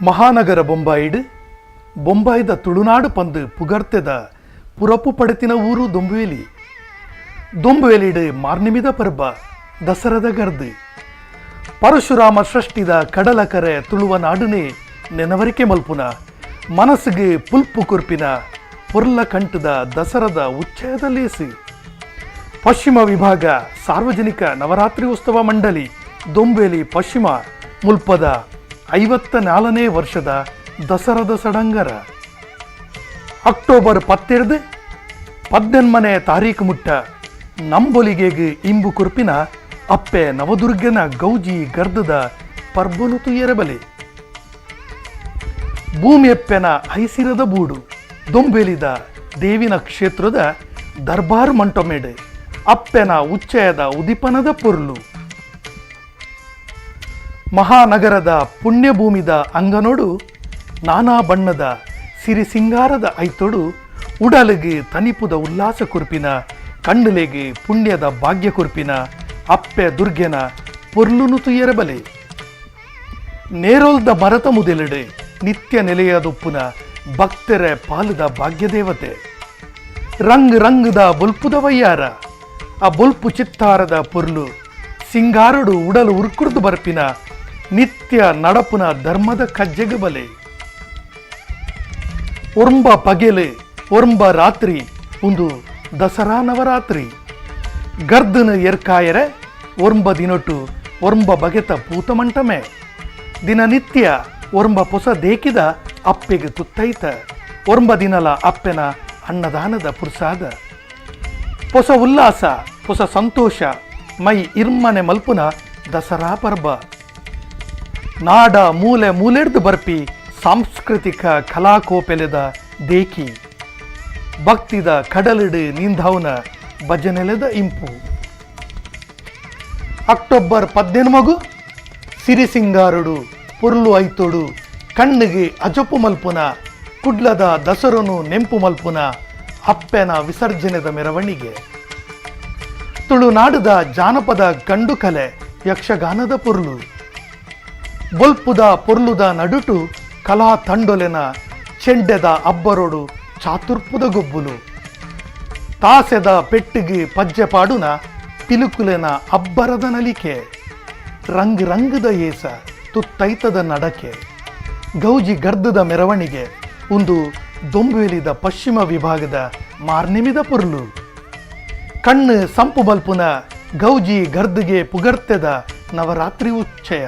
ಮಹಾನಗರ ಬೊಂಬಾಯಿಡ್ ಬೊಂಬಾಯಿದ ತುಳುನಾಡು ಪಂದು ಪುಗರ್ತೆದ ಪುರಪು ಪಡೆತಿನ ಊರು ದೊಂಬುವೆಲಿ. ದೊಂಬುವೆಲಿಡ್ ಮಾರ್ನಿಮಿದ ಪರ್ಬ ದಸರದ ಗರ್ದು ಪರಶುರಾಮ ಸೃಷ್ಟಿದ ಕಡಲಕರೆ ತುಳುವ ನಾಡುನೇ ನೆನವರಿಕೆ ಮಲ್ಪುನ ಮನಸ್ಸಿಗೆ ಪುಲ್ಪು ಕುರ್ಪಿನ ಪೊರ್ಲ ಕಂಟದ ದಸರದ ಉಚ್ಚಯದ ಲೇಸಿ. ಪಶ್ಚಿಮ ವಿಭಾಗ ಸಾರ್ವಜನಿಕ ನವರಾತ್ರಿ ಉತ್ಸವ ಮಂಡಳಿ ದೊಂಬೆಲಿ ಪಶ್ಚಿಮ ಮುಲ್ಪದ 54ನೇ ವರ್ಷದ ದಸರದ ಸಡಂಗರ ಅಕ್ಟೋಬರ್ 12 18ನೇ ತಾರೀಕು ಮುಟ್ಟ ನಂಬೊಲಿಗೆಗ್ ಇಂಬು ಕುರ್ಪಿನ ಅಪ್ಪೆ ನವದುರ್ಗನ ಗೌಜಿ ಗರ್ದದ ಪರ್ಬನುತು ಎರಬಲೆ. ಭೂಮಿಯಪ್ಪೆನ ಐಸಿರದ ಬೂಡು ದೊಂಬೆಲಿದ ದೇವಿನ ಕ್ಷೇತ್ರದ ದರ್ಬಾರ್ ಮಂಟೊಮೆಡ್ ಅಪ್ಪೆನ ಉಚ್ಚಯದ ಉದಿಪನದ ಪೊರ್ಲು. ಮಹಾನಗರದ ಪುಣ್ಯಭೂಮಿದ ಅಂಗನೋಡು ನಾನಾ ಬಣ್ಣದ ಸಿರಿ ಸಿಂಗಾರದ ಐತೊಡು ಉಡಲಿಗೆ ತನಿಪುದ ಉಲ್ಲಾಸ ಕುರ್ಪಿನ ಕಣ್ಣಲೆಗೆ ಪುಣ್ಯದ ಭಾಗ್ಯ ಕುರ್ಪಿನ ಅಪ್ಪೆ ದುರ್ಗೆನ ಪೊರ್ಲುನುತು ಎರಬಲೆ. ನೇರೋಲ್ದ ಮರತ ಮುದೆಲೆಡೆ ನಿತ್ಯ ನೆಲೆಯದುಪ್ಪುನ ಭಕ್ತರೆ ಪಾಲದ ಭಾಗ್ಯದೇವತೆ. ರಂಗ್ ರಂಗದ ಬೊಲ್ಪುದ ವಯ್ಯಾರ ಆ ಬೊಲ್ಪು ಚಿತ್ತಾರದ ಪೊರ್ಲು ಸಿಂಗಾರಡು ಉಡಲು ಉರ್ಕುರ್ದು ಬರ್ಪಿನ ನಿತ್ಯ ನಡಪುನ ಧರ್ಮದ ಕಜ್ಜೆಗ ಬಲೆ. ಒರ್ಂಬ ಪಗೆಲೆ ಒರ್ಂಬ ರಾತ್ರಿ ಒಂದು ದಸರಾ ನವರಾತ್ರಿ ಗರ್ದನ ಎರ್ಕಾಯರೆ ಒರ್ಂಬ ದಿನೊಟ್ಟು ಒರ್ಂಬ ಬಗೆತ ಪೂತಮಂಟಮೆ. ದಿನನಿತ್ಯ ಒರ್ಂಬ ಪೊಸ ದೇಕಿದ ಅಪ್ಪೆಗೆ ತುತ್ತೈತ ಒರ್ಂಬ ದಿನಲ ಅಪ್ಪೆನ ಅನ್ನದಾನದ ಪುರ್ಸಾದ. ಹೊಸ ಉಲ್ಲಾಸ ಹೊಸ ಸಂತೋಷ ಮೈ ಇರ್ಮನೆ ಮಲ್ಪುನ ದಸರಾ ಪರ್ಬ. ನಾಡ ಮೂಲೆ ಮೂಲೆಡ್ದು ಬರ್ಪಿ ಸಾಂಸ್ಕೃತಿಕ ಕಲಾಕೋಪೆಲೆದ ದೇಕಿ ಭಕ್ತಿದ ಕಡಲಿಡು ನಿಂದವನ ಭಜನೆಲೆದ ಇಂಪು. ಅಕ್ಟೋಬರ್ 18 ಸಿರಿಸಿಂಗಾರುಡು ಪೊರ್ಲು ಐತೋಡು ಕಣ್ಣಿಗೆ ಅಜಪು ಮಲ್ಪುನ ಕುಡ್ಲದ ದಸರನು ನೆಂಪು ಮಲ್ಪುನ ಅಪ್ಪೆನ ವಿಸರ್ಜನೆದ ಮೆರವಣಿಗೆ. ತುಳುನಾಡದ ಜಾನಪದ ಗಂಡು ಕಲೆ ಯಕ್ಷಗಾನದ ಪೊರ್ಲು. ಬೊಲ್ಪುದ ಪೊರ್ಲುದ ನಡುಟು ಕಲಾ ತಂಡೊಲೆನ ಚೆಂಡೆದ ಅಬ್ಬರೋಡು ಚಾತುರ್ಪುದ ಗೊಬ್ಬುಲು. ತಾಸೆದ ಪೆಟ್ಟಿಗೆ ಪಜ್ಜೆ ಪಾಡುನ ಪಿಲುಕುಲೆನ ಅಬ್ಬರದ ನಲಿಕೆ. ರಂಗ್ ರಂಗದ ಏಸ ತುತ್ತೈತದ ನಡಕೆ. ಗೌಜಿ ಗರ್ದದ ಮೆರವಣಿಗೆ ಒಂದು ದೊಂಬುವೆಲಿದ ಪಶ್ಚಿಮ ವಿಭಾಗದ ಮಾರ್ನಿಮಿದ ಪೊರ್ಲು. ಕಣ್ಣು ಸಂಪು ಬಲ್ಪುನ ಗೌಜಿ ಗರ್ದಿಗೆ ಪುಗರ್ತೆದ ನವರಾತ್ರಿ ಉಚ್ಚಯ.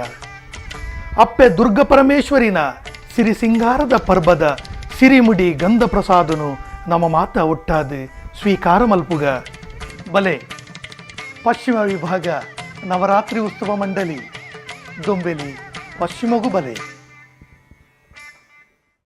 ಅಪ್ಪೆ ದುರ್ಗ ಪರಮೇಶ್ವರಿನ ಸಿರಿ ಸಿಂಗಾರದ ಪರ್ಬದ ಸಿರಿಮುಡಿ ಗಂಧ ಪ್ರಸಾದನು ನಮ್ಮ ಮಾತ ಒಟ್ಟಾದ ಸ್ವೀಕಾರ ಮಲ್ಪುಗ ಬಲೆ. ಪಶ್ಚಿಮ ವಿಭಾಗ ನವರಾತ್ರಿ ಉತ್ಸವ ಮಂಡಳಿ ದೊಂಬೆಲಿ ಪಶ್ಚಿಮಗೂ ಬಲೆ.